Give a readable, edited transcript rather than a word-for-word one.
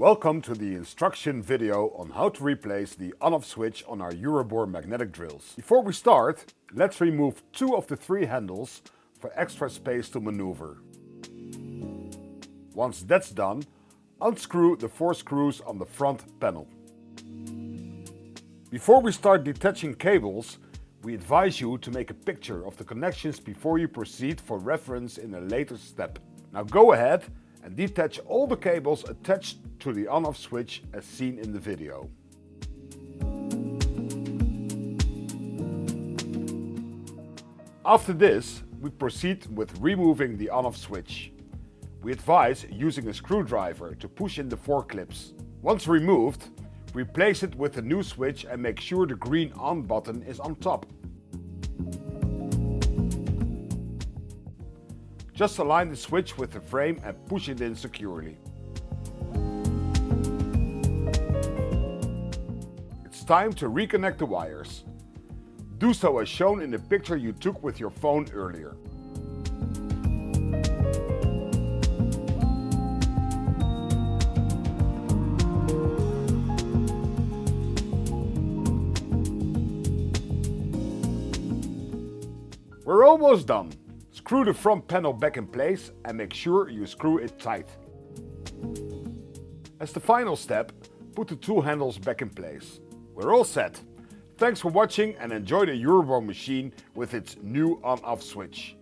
Welcome to the instruction video on how to replace the on-off switch on our Euroboor magnetic drills. Before we start, let's remove 2 of the 3 handles for extra space to maneuver. Once that's done, unscrew the 4 screws on the front panel. Before we start detaching cables, we advise you to make a picture of the connections before you proceed for reference in a later step. Now go ahead and detach all the cables attached to the on-off switch as seen in the video. After this, we proceed with removing the on-off switch. We advise using a screwdriver to push in the 4 clips. Once removed, replace it with a new switch and make sure the green on button is on top. Just align the switch with the frame and push it in securely. It's time to reconnect the wires. Do so as shown in the picture you took with your phone earlier. We're almost done. Screw the front panel back in place and make sure you screw it tight. As the final step, put the 2 handles back in place. We're all set. Thanks for watching and enjoy the Euroboor machine with its new on-off switch.